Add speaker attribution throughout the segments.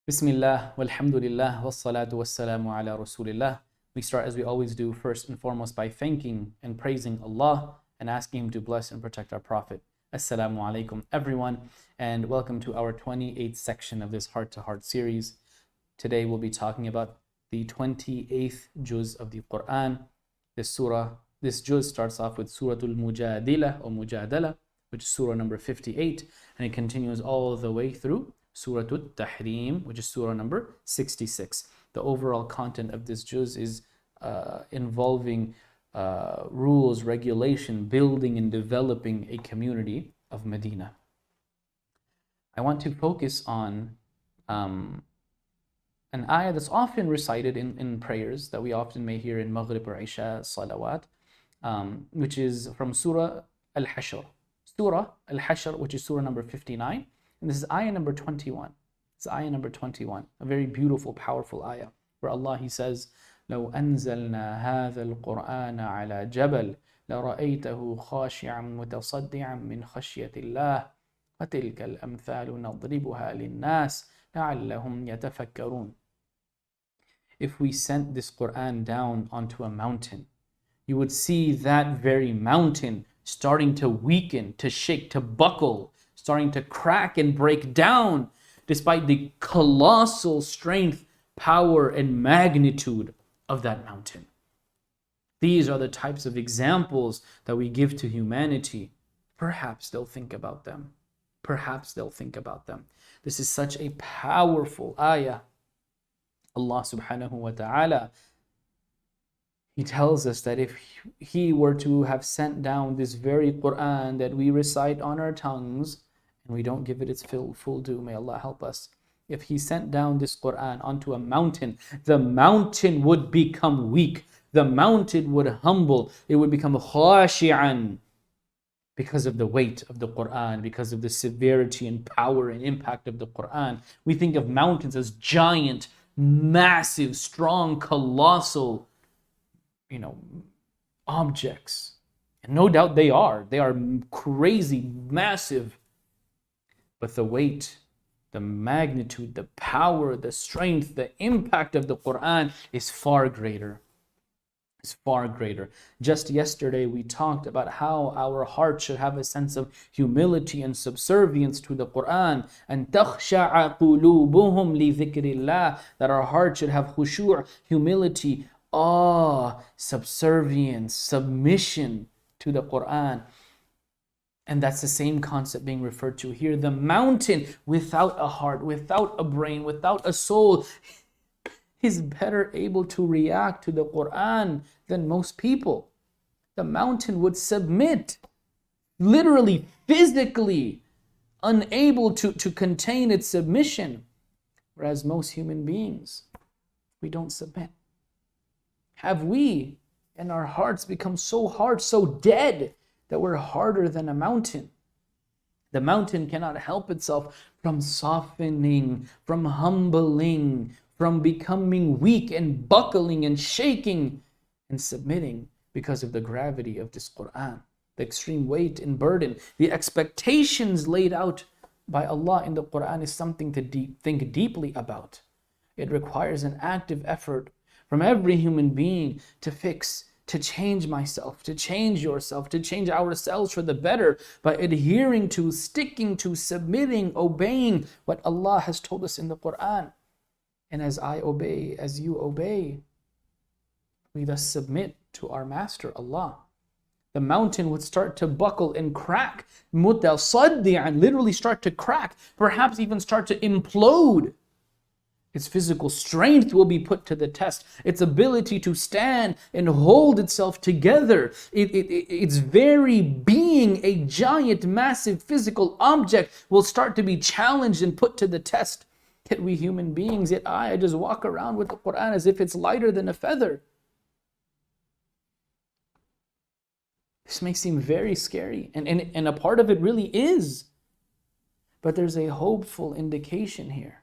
Speaker 1: Bismillah, walhamdulillah, wassalatu wassalamu ala rasulillah. We start as we always do, first and foremost by thanking and praising Allah and asking Him to bless and protect our Prophet. Assalamu alaikum everyone, and welcome to our 28th section of this Heart to Heart series. Today we'll be talking about the 28th juz of the Quran. This juz starts off with Suratul Mujadila or Mujadala, which is surah number 58, and it continues all the way through Suratul Tahrim, which is surah number 66. The overall content of this juz is involving rules, regulation, building and developing a community of Medina. I want to focus on an ayah that's often recited in prayers that we often may hear in Maghrib or Isha salawat, which is from Surah Al-Hashr. Surah Al-Hashr, which is surah number 59. And this is ayah number 21. It's ayah number 21, a very beautiful, powerful ayah, where Allah, He says, لو أنزلنا هذا القرآن على جبل لرأيته خاشعا متصدعا من خشية الله وتلك الأمثال نضربها للناس لعلهم يتفكرون. If we sent this Quran down onto a mountain, you would see that very mountain starting to weaken, to shake, to buckle, starting to crack and break down, despite the colossal strength, power, and magnitude of that mountain. These are the types of examples that we give to humanity. Perhaps they'll think about them. Perhaps they'll think about them. This is such a powerful ayah. Allah subhanahu wa ta'ala, He tells us that if He were to have sent down this very Quran that we recite on our tongues, and we don't give it its full due, may Allah help us. If He sent down this Quran onto a mountain, the mountain would become weak. The mountain would humble. It would become khashi'an because of the weight of the Quran, because of the severity and power and impact of the Quran. We think of mountains as giant, massive, strong, colossal, objects. And no doubt they are. They are crazy, massive. But the weight, the magnitude, the power, the strength, the impact of the Quran is far greater. It's far greater. Just yesterday we talked about how our heart should have a sense of humility and subservience to the Quran. And تَخْشَعَ قُلُوبُهُمْ لِذِكْرِ اللَّهِ, that our heart should have khushu', humility, awe, subservience, submission to the Quran. And that's the same concept being referred to here. The mountain without a heart, without a brain, without a soul, is better able to react to the Quran than most people. The mountain would submit, literally, physically, unable to contain its submission. Whereas most human beings, we don't submit. Have we in our hearts become so hard, so dead, that we're harder than a mountain? The mountain cannot help itself from softening, from humbling, from becoming weak and buckling and shaking and submitting because of the gravity of this Quran, the extreme weight and burden. The expectations laid out by Allah in the Quran is something to think deeply about. It requires an active effort from every human being to fix, to change myself, to change yourself, to change ourselves for the better by adhering to, sticking to, submitting, obeying what Allah has told us in the Quran. And as I obey, as you obey, we thus submit to our Master, Allah. The mountain would start to buckle and crack, mutasaddi'an, literally start to crack, perhaps even start to implode. Its physical strength will be put to the test. Its ability to stand and hold itself together. Its very being, a giant, massive physical object, will start to be challenged and put to the test. Yet we human beings, I just walk around with the Quran as if it's lighter than a feather. This may seem very scary, and a part of it really is. But there's a hopeful indication here.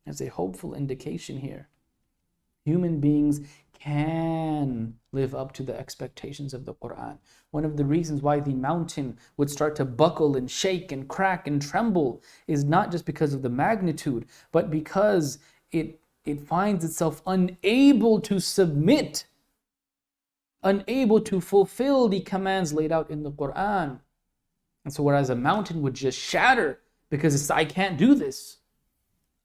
Speaker 1: There's a hopeful indication here. Human beings can live up to the expectations of the Quran. One of the reasons why the mountain would start to buckle and shake and crack and tremble is not just because of the magnitude, but because it finds itself unable to submit, unable to fulfill the commands laid out in the Quran. And so whereas a mountain would just shatter because it's, I can't do this,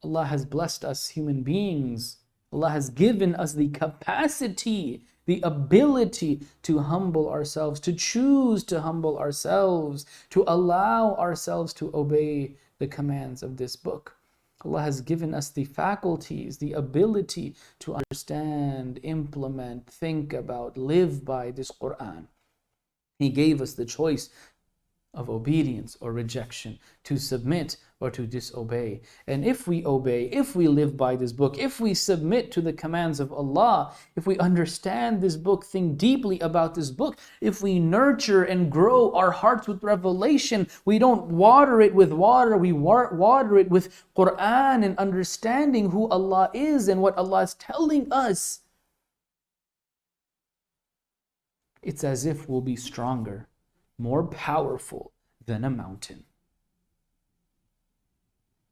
Speaker 1: Allah has blessed us human beings. Allah has given us the capacity, the ability to humble ourselves, to choose to humble ourselves, to allow ourselves to obey the commands of this book. Allah has given us the faculties, the ability to understand, implement, think about, live by this Quran. He gave us the choice of obedience or rejection, to submit or to disobey. And if we obey, if we live by this book, if we submit to the commands of Allah, if we understand this book, think deeply about this book, if we nurture and grow our hearts with revelation, we don't water it with water, we water it with Quran and understanding who Allah is and what Allah is telling us, it's as if we'll be stronger, more powerful than a mountain.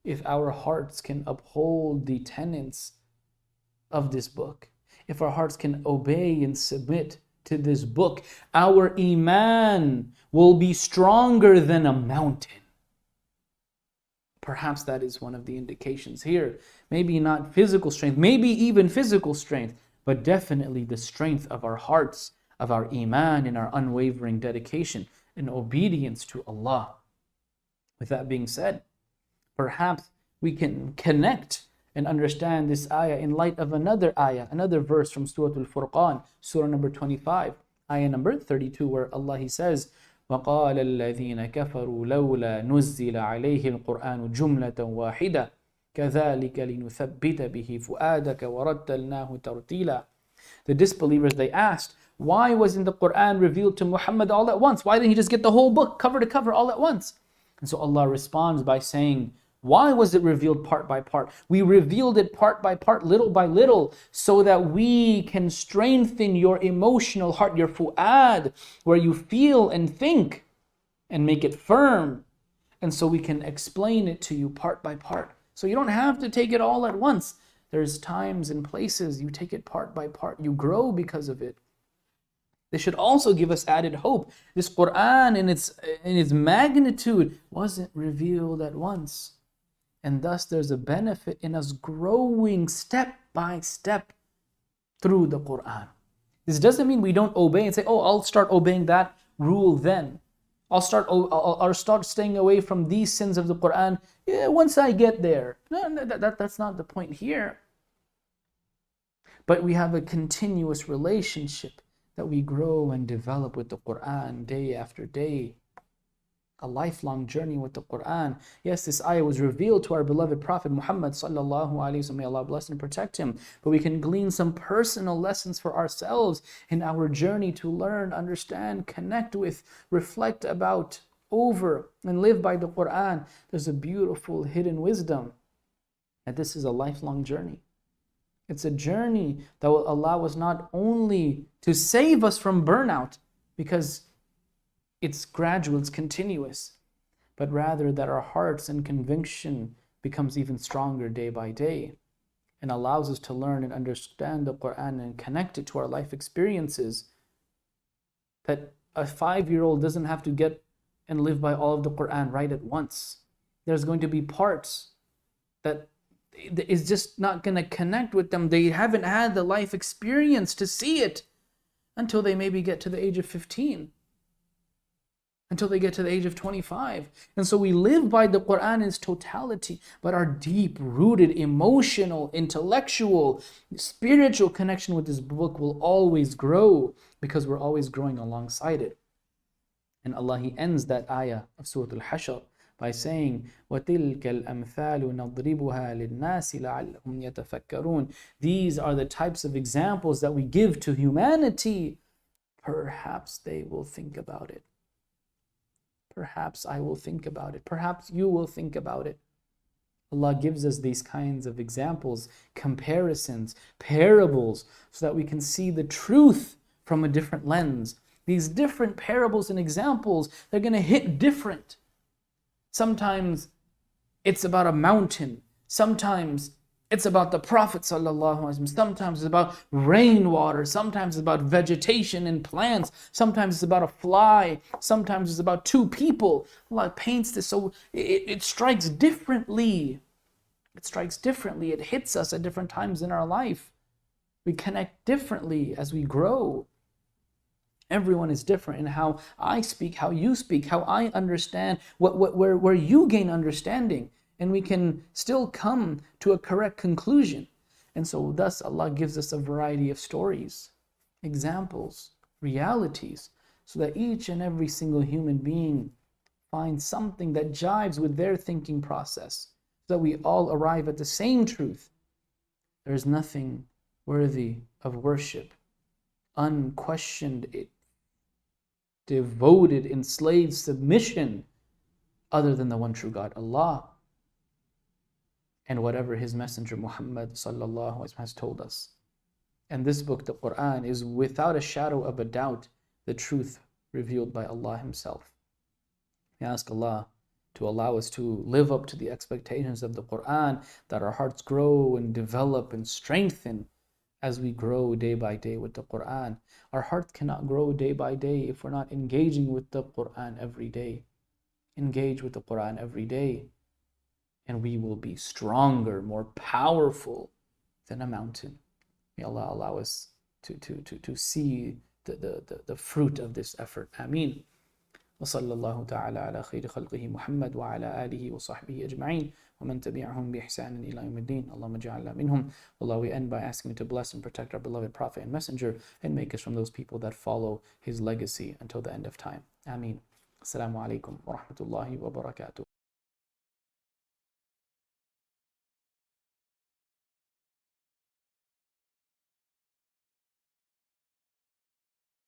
Speaker 1: If our hearts can uphold the tenets of this book, if our hearts can obey and submit to this book, our Iman will be stronger than a mountain. Perhaps that is one of the indications here. Maybe not physical strength, maybe even physical strength, but definitely the strength of our hearts, of our Iman and our unwavering dedication and obedience to Allah. With that being said, perhaps we can connect and understand this ayah in light of another ayah, another verse from Surah Al-Furqan, Surah number 25, ayah number 32, where Allah He says, وَقَالَ الَّذِينَ كَفَرُوا لَوْلَا نُزِّلَ عَلَيْهِ الْقُرْآنُ جُمْلَةً وَاحِدَةً كَذَلِكَ لِنُثَبِّتَ بِهِ فُؤَادَكَ وَرَتَّلْنَاهُ تَرْتِيلًا. The disbelievers, they asked, why wasn't the Quran revealed to Muhammad all at once? Why didn't he just get the whole book cover to cover all at once? And so Allah responds by saying, why was it revealed part by part? We revealed it part by part, little by little, so that we can strengthen your emotional heart, your fu'ad, where you feel and think, and make it firm. And so we can explain it to you part by part. So you don't have to take it all at once. There's times and places you take it part by part. You grow because of it. This should also give us added hope. This Quran in its magnitude wasn't revealed at once. And thus there's a benefit in us growing step by step through the Quran. This doesn't mean we don't obey and say, oh, I'll start obeying that rule then. I'll start staying away from these sins of the Quran once I get there. No, that's not the point here. But we have a continuous relationship that we grow and develop with the Quran day after day. A lifelong journey with the Quran. Yes, this ayah was revealed to our beloved Prophet Muhammad sallallahu alaihi wasallam. May Allah bless and protect him. But we can glean some personal lessons for ourselves in our journey to learn, understand, connect with, reflect about, over, and live by the Quran. There's a beautiful hidden wisdom that this is a lifelong journey. It's a journey that will allow us not only to save us from burnout, because it's gradual, it's continuous, but rather that our hearts and conviction becomes even stronger day by day and allows us to learn and understand the Quran and connect it to our life experiences. That a 5-year-old doesn't have to get and live by all of the Quran right at once. There's going to be parts that is just not going to connect with them. They haven't had the life experience to see it until they maybe get to the age of 15, until they get to the age of 25. And so we live by the Quran in its totality, but our deep-rooted emotional, intellectual, spiritual connection with this book will always grow because we're always growing alongside it. And Allah, He ends that ayah of Surah Al-Hashr by saying, وَتِلْكَ الْأَمْثَالُ نَضْرِبُهَا لِلنَّاسِ لَعَلَّهُمْ يَتَفَكَّرُونَ. These are the types of examples that we give to humanity. Perhaps they will think about it. Perhaps I will think about it. Perhaps you will think about it. Allah gives us these kinds of examples, comparisons, parables, so that we can see the truth from a different lens. These different parables and examples, they're going to hit different. Sometimes it's about a mountain. Sometimes it's about the Prophet ﷺ. Sometimes it's about rainwater. Sometimes it's about vegetation and plants. Sometimes it's about a fly. Sometimes it's about two people. Allah paints this so it strikes differently. It strikes differently. It hits us at different times in our life. We connect differently as we grow. Everyone is different in how I speak, how you speak, how I understand, where you gain understanding. And we can still come to a correct conclusion. And so thus Allah gives us a variety of stories, examples, realities, so that each and every single human being finds something that jives with their thinking process, so that we all arrive at the same truth. There is nothing worthy of worship, unquestioned, devoted, enslaved submission other than the one true God, Allah, and whatever His Messenger Muhammad sallallahu alaihi wasallam has told us. And this book, the Quran, is without a shadow of a doubt the truth revealed by Allah Himself. We ask Allah to allow us to live up to the expectations of the Quran, that our hearts grow and develop and strengthen as we grow day by day with the Quran. Our heart cannot grow day by day if we're not engaging with the Quran every day. Engage with the Quran every day, and we will be stronger, more powerful than a mountain. May Allah allow us to see the fruit of this effort. Ameen. وصلى الله تعالى على خير خلقه محمد وعلى آله وصحبه أجمعين ومن تبعهم بإحسان إلى يوم الدين اللهم اجعلنا منهم. Allah, we end by asking you to bless and protect our beloved Prophet and Messenger and make us from those people that follow his legacy until the end of time. Ameen. Assalamu alaikum wa rahmatullahi wa barakatuh.